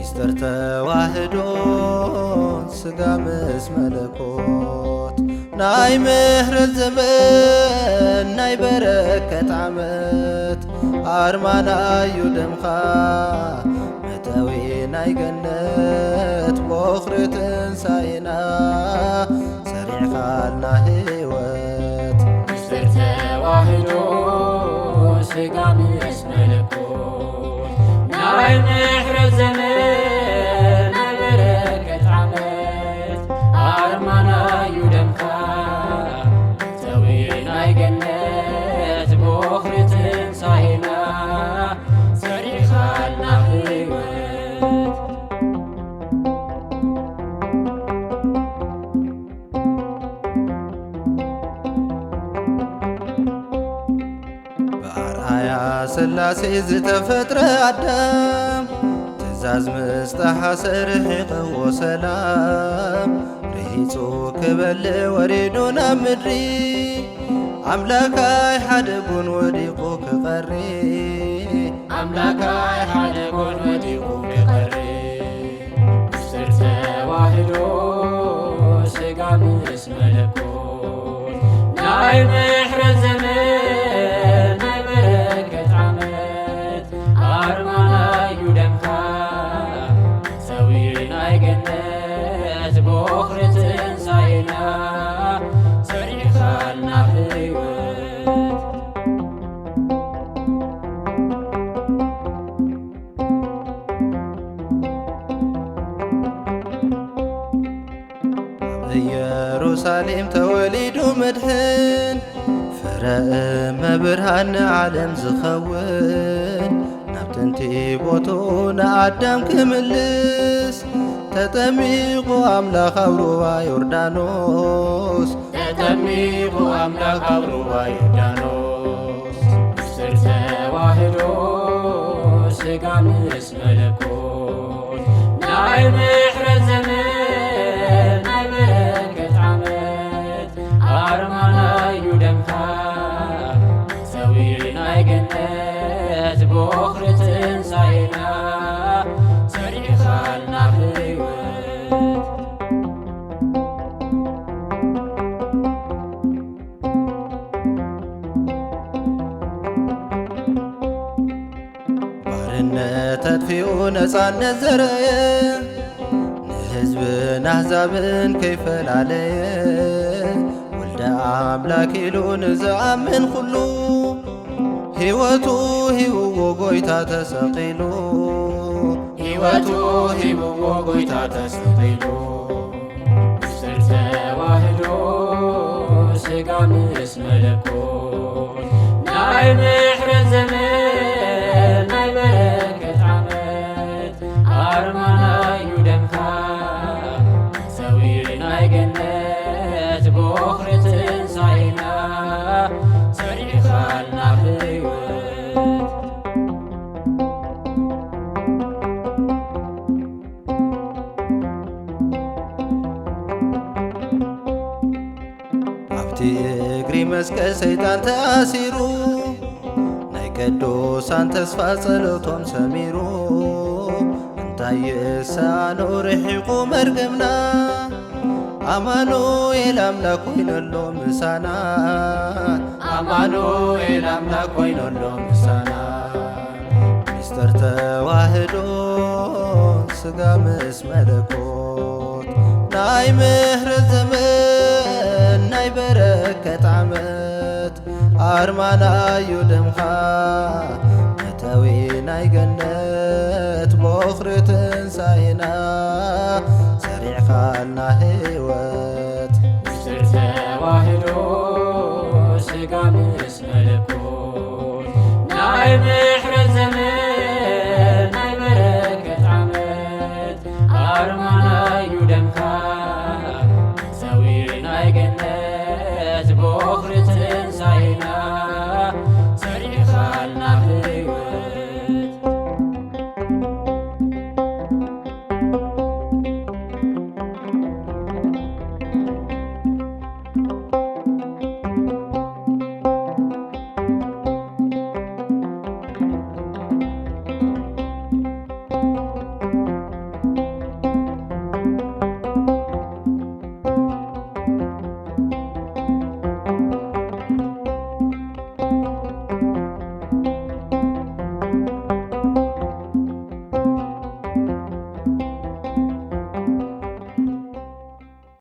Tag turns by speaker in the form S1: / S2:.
S1: ሚስጥር ተዋህዶ ስጋ ምስ መለኮት ናይ ምሕረት ዘመን ናይ በረከት ዓመት ኣርማናዩ ደምኻ መእተዊ ናይ ገነት በኽሪ ትንሣኤና ሰሪዕኻልና ሕይወት
S2: ሚስጥር ተዋህዶ ስጋ ምስ መለኮት ናይ ምሕረት ዘመን ናይ በረከት ዓመት ኣርማናዩ ደምኻ መእተዊ ናይ ገነት በኽሪ ትንሣኤና ሰሪዕኻልና ሕይወት
S1: በአርአያ ሥላሴ ዝተፈጥረ ኣዳም ትእዛዝ ምስተሓሰር ሒቐዎ ሰላም ርሂፁ ክበልዕ ወሪዱ ናብ ምድሪ ኣምላካይ ሓደ ጎን ወዲቑ ክቐሪ
S2: ኣምላካይ ሓደ ጎን ወዲቑ ክቐሪ ሚስጥር ተዋህዶ ስጋ ምስ መለኮት ናይ ምሕረት ዘመን ናይ በረከት ዓመት ኣርማናዩ ደምኻ መእተዊ ናይ ገነት በኽሪ ትንሣኤና ሰሪዕኻልና ሕይወት
S1: ኢየሩሳሌም ተወሊዱ መድህን ፍረ እመብርሃን ንዓለም ዝኸውን ናብ ጥንቲ ቦትኡ ንኣዳም ክምልስ ተጠሚቑ ኣምላኽ ኣብ ሩባ ዮርዳኖስ
S2: ተጠሚቑ ኣምላኽ ኣብ ሩባ ዮርዳኖስ ሚስጥር ተዋህዶ ስጋ ምስ መለኮት ናይ ምሕረት ዘመን ናይ በረከት ዓመት ኣርማናዩ ደምኻ መእተዊ ናይ ገነት በኽሪ ትንሣኤና ሰሪዕኻልና ሕይወት
S1: ባርነት ተጥፊኡ ነፃነት ዘረየ ንህዝብን ኣሕዛብን ከይፈላለየ ወልደ ኣምላክ ኢሉ ንዝኣምን ኩሉ ሕይወቱ ሂብዎ ጐይታ ተሰቒሉ
S2: ሕይወቱ ሂብዎ ጐይታ ተሰቒሉ ሚስጥር ተዋህዶ ስጋ ምስ መለኮት ናይ ምሕረት ዘመን ናይ በረከት ዓመት ኣርማናዩ ደምኻ መእተዊ ናይ ገነት በኽሪ ትንሣኤና ሰሪዕኻልና ሕይወት
S1: ኣብቲ እግሪ መስቀል ሰይጣን ተኣሲሩ ናይ ቅዱሳን ተስፋ ጸሎቶም ሰሚሩ እንታይ የሳኖ ርሒቑ መርገምና ኣማኑኤል ኣምላክ ኮይነሎ ምሳና
S2: ኣማኑኤል ኣምላክ ኮይነሎ ምሳና
S1: ሚስጥር ተዋህዶ ስጋ ምስ መለኮት ናይ ምሕረት ዘመን ናይ በረከት ዓመት ኣርማናዩ ደምኻ መእተዊ ናይ ገነት በኽሪ ትንሣኤና ሰሪዕኻልና